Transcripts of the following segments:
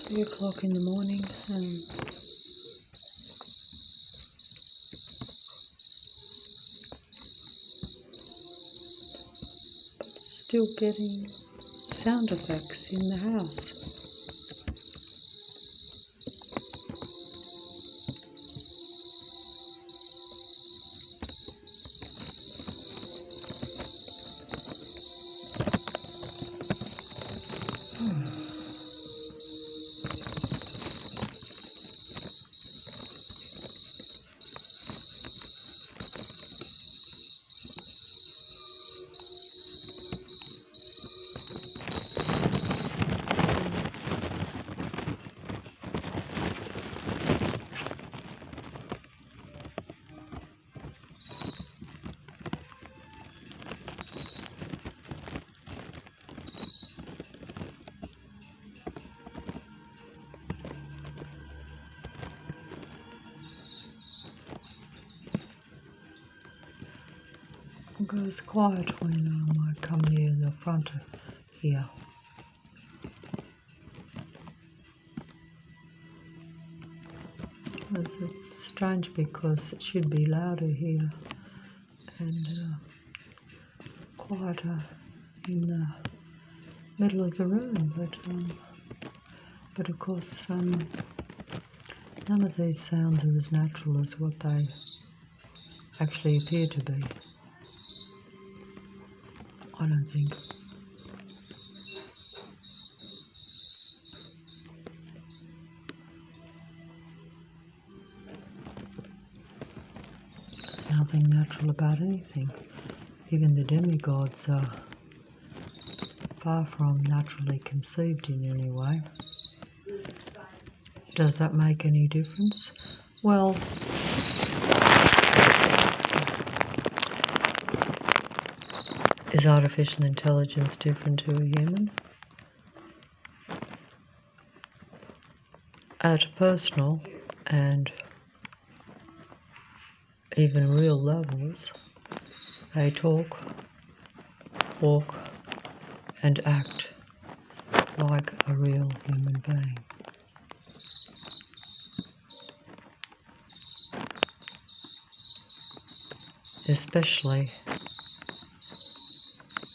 3 o'clock in the morning, but still getting sound effects in the house. It goes quiet when I come near the front here. It's strange because it should be louder here and quieter in the middle of the room, but of course none of these sounds are as natural as what they actually appear to be. I don't think. There's nothing natural about anything. Even the demigods are far from naturally conceived in any way. Does that make any difference? Well, is artificial intelligence different to a human? At personal and even real levels, they talk, walk, and act like a real human being. Especially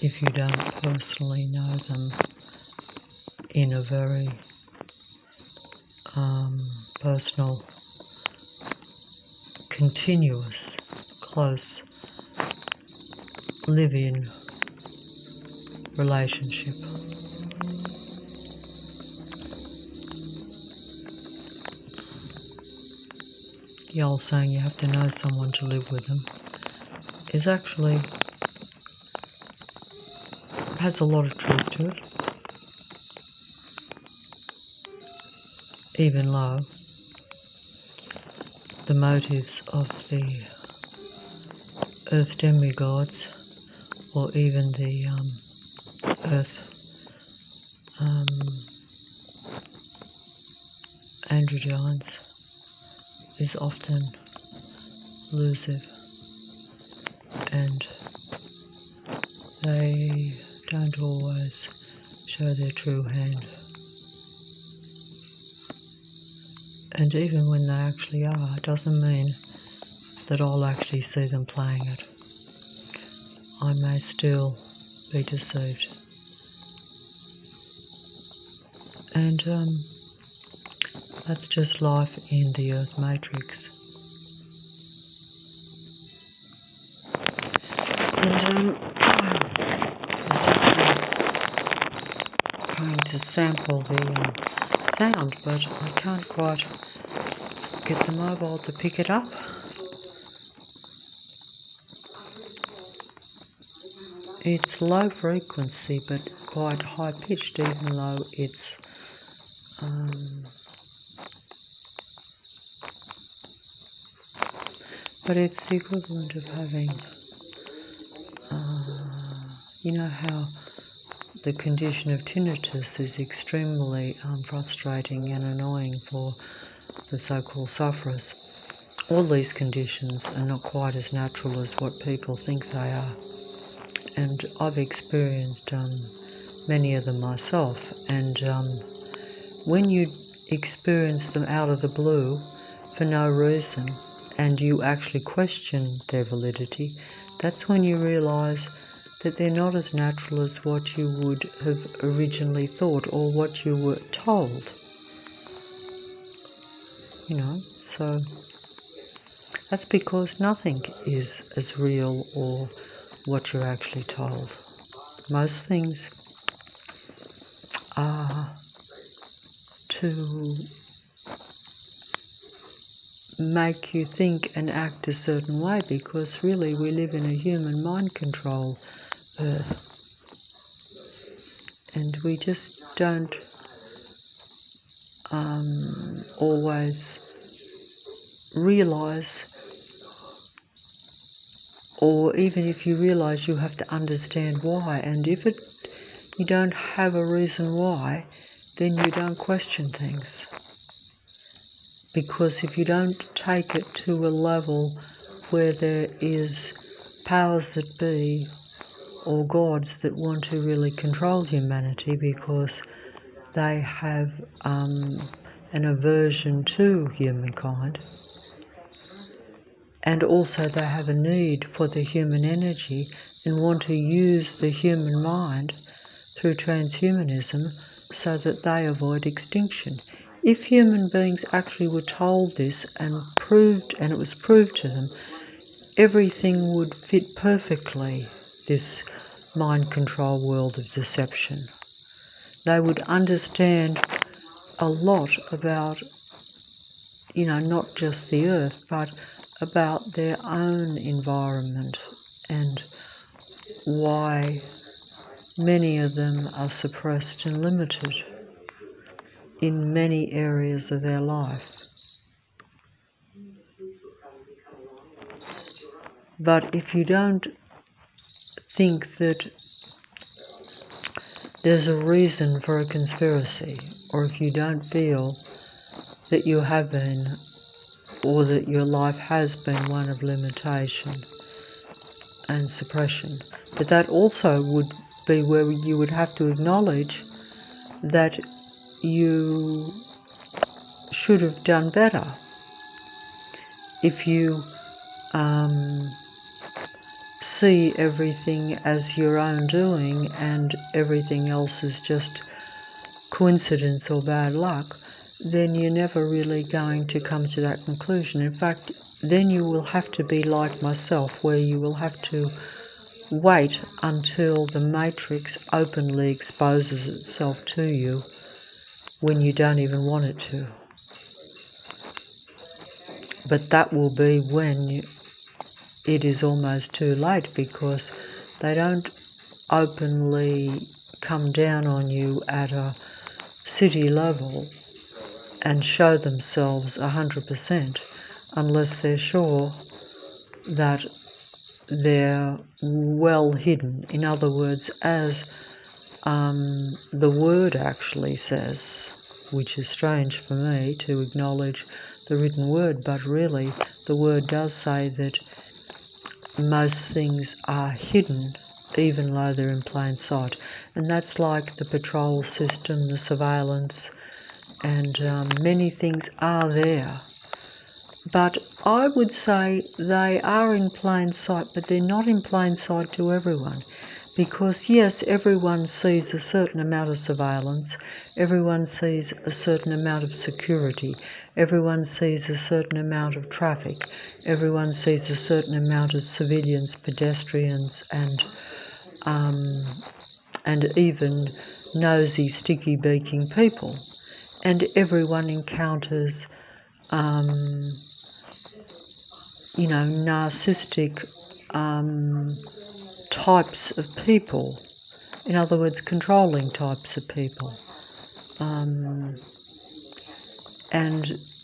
if you don't personally know them in a very personal, continuous, close, live-in relationship. The old saying, you have to know someone to live with them, is actually has a lot of truth to it. Even though the motives of the earth demigods, or even the earth androgynes, is often elusive, and they don't always show their true hand. And even when they actually are, it doesn't mean that I'll actually see them playing it. I may still be deceived. And that's just life in the Earth Matrix. And I'm just trying to sample the sound, but I can't quite get the mobile to pick it up. It's low frequency but quite high pitched, even though it's but it's the equivalent of having you know how the condition of tinnitus is extremely frustrating and annoying for the so-called sufferers. All these conditions are not quite as natural as what people think they are. and I've experienced many of them myself, and when you experience them out of the blue for no reason, and you actually question their validity, that's when you realise that they're not as natural as what you would have originally thought or what you were told. So that's because nothing is as real or what you're actually told. Most things are to make you think and act a certain way, because really we live in a human mind control earth, and we just don't always realise, or even if you realise, you have to understand why, and if you don't have a reason why, then you don't question things. Because if you don't take it to a level where there is powers that be or gods that want to really control humanity because they have an aversion to humankind, and also they have a need for the human energy and want to use the human mind through transhumanism so that they avoid extinction. If human beings actually were told this and it was proved to them, everything would fit perfectly, this mind control world of deception. They would understand a lot about, not just the earth, but about their own environment and why many of them are suppressed and limited in many areas of their life. But if you don't think that there's a reason for a conspiracy, or if you don't feel that you have been, or that your life has been one of limitation and suppression, but that also would be where you would have to acknowledge that you should have done better. If you see everything as your own doing and everything else is just coincidence or bad luck, then you're never really going to come to that conclusion. In fact, then you will have to be like myself, where you will have to wait until the matrix openly exposes itself to you when you don't even want it to. But that will be when it is almost too late, because they don't openly come down on you at a city level and show themselves 100% unless they're sure that they're well hidden. In other words, as the word actually says, which is strange for me to acknowledge the written word, but really the word does say that most things are hidden even though they're in plain sight. And that's like the patrol system, the surveillance, and many things are there. But I would say they are in plain sight, but they're not in plain sight to everyone. Because yes, everyone sees a certain amount of surveillance, everyone sees a certain amount of security, everyone sees a certain amount of traffic, everyone sees a certain amount of civilians, pedestrians, and even nosy, sticky-beaking people. And everyone encounters, narcissistic types of people. In other words, controlling types of people. And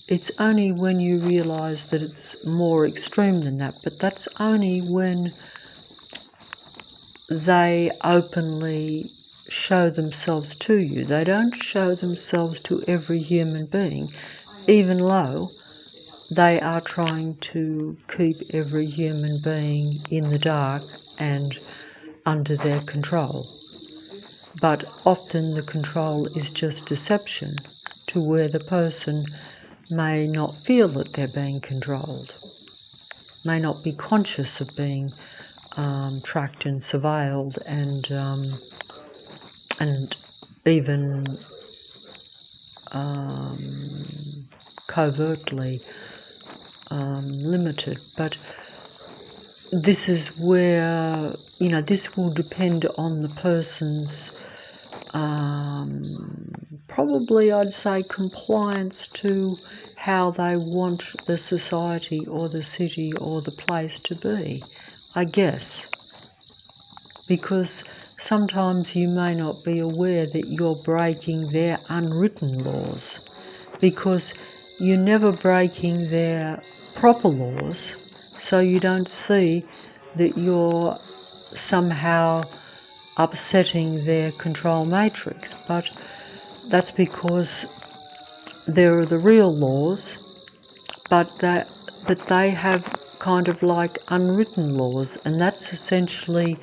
it's only when you realise that it's more extreme than that, but that's only when they openly show themselves to you. They don't show themselves to every human being, even though they are trying to keep every human being in the dark and under their control. But often the control is just deception, to where the person may not feel that they're being controlled, may not be conscious of being tracked and surveilled and even covertly limited. But this is where, this will depend on the person's probably, I'd say, compliance to how they want the society or the city or the place to be, I guess. Because sometimes you may not be aware that you're breaking their unwritten laws, because you're never breaking their proper laws, so you don't see that you're somehow upsetting their control matrix. But that's because there are the real laws, but they have kind of like unwritten laws, and that's essentially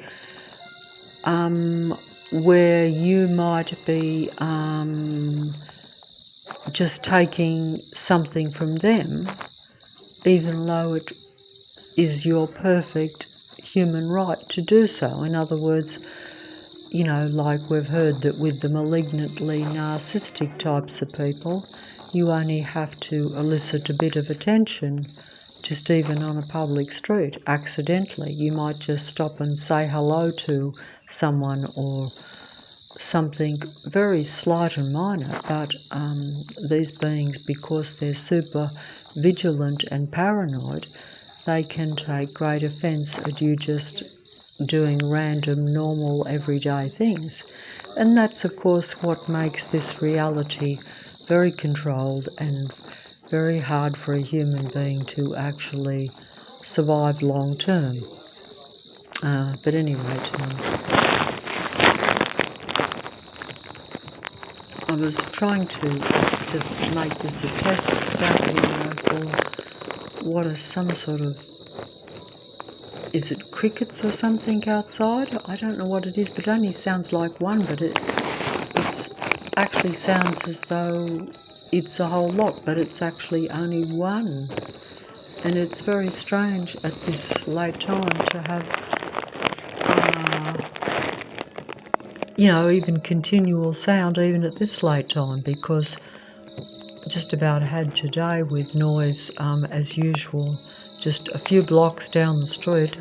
where you might be just taking something from them, even though it is your perfect human right to do so. In other words, like we've heard that with the malignantly narcissistic types of people, you only have to elicit a bit of attention, just even on a public street, accidentally. You might just stop and say hello to someone or something very slight and minor, but these beings, because they're super vigilant and paranoid, they can take great offence at you just doing random, normal, everyday things. And that's, of course, what makes this reality very controlled and very hard for a human being to actually survive long term. But anyway, I was trying to just make this a test exactly, for what is some sort of, is it crickets or something outside? I don't know what it is, but it only sounds like one, but it actually sounds as though it's a whole lot, but it's actually only one. And it's very strange at this late time to have, even continual sound even at this late time, because just about had today with noise as usual. Just a few blocks down the street,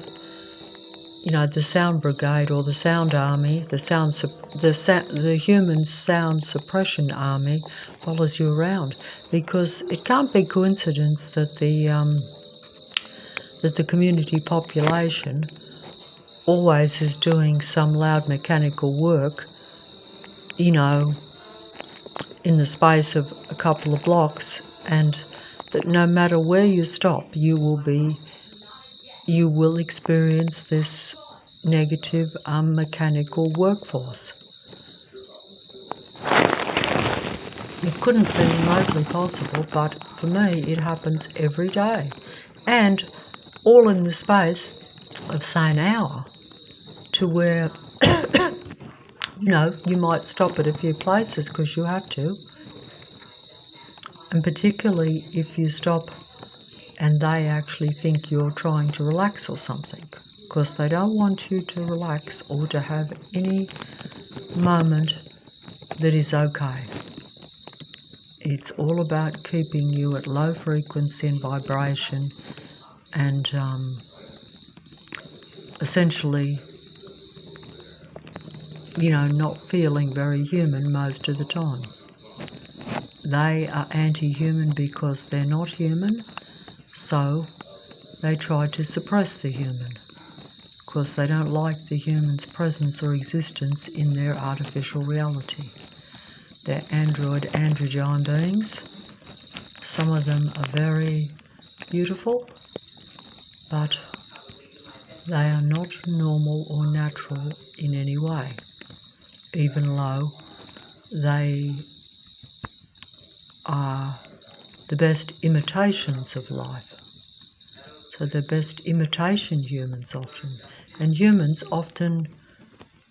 the sound brigade or the sound army, the human sound suppression army follows you around, because it can't be coincidence that the community population always is doing some loud mechanical work, in the space of a couple of blocks, and that no matter where you stop, you will experience this negative mechanical workforce. It couldn't be remotely possible, but for me it happens every day, and all in the space of, say, an hour, to where you might stop at a few places because you have to. And particularly if you stop and they actually think you're trying to relax or something, because they don't want you to relax or to have any moment that is okay. It's all about keeping you at low frequency and vibration, and essentially, not feeling very human most of the time. They are anti-human because they're not human, so they try to suppress the human, because they don't like the human's presence or existence in their artificial reality. They're androgyne beings. Some of them are very beautiful, but they are not normal or natural in any way, even though they are the best imitations of life. So they're best imitation humans often. And humans often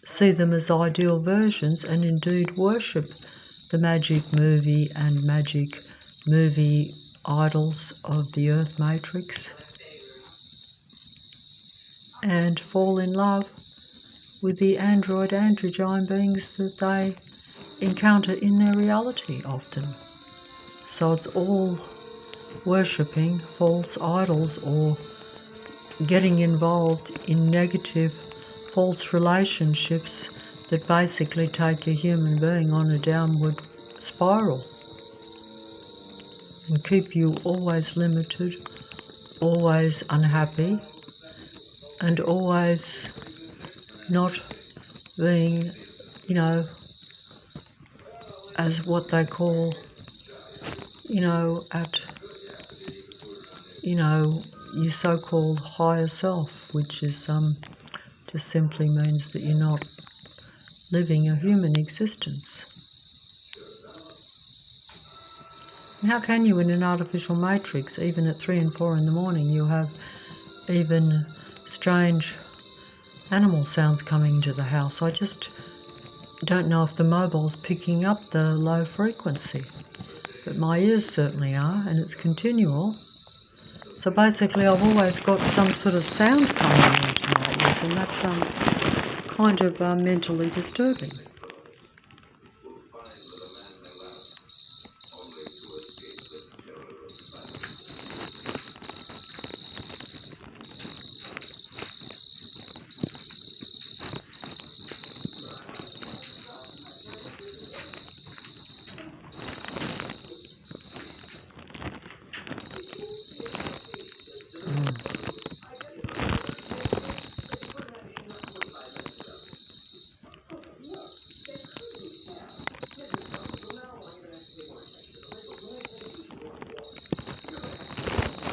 see them as ideal versions and indeed worship the magic movie and magic movie idols of the Earth Matrix and fall in love with the android androgyne beings that they encounter in their reality often. So it's all worshipping false idols or getting involved in negative false relationships that basically take a human being on a downward spiral and keep you always limited, always unhappy, and always not being, as what they call, at, your so-called higher self, which is just simply means that you're not living a human existence. And how can you, in an artificial matrix, even at 3 and 4 in the morning, you have even strange animal sounds coming into the house? I just don't know if the mobile's picking up the low frequency, but my ears certainly are, and it's continual. So basically I've always got some sort of sound coming into my ears, and that's kind of mentally disturbing.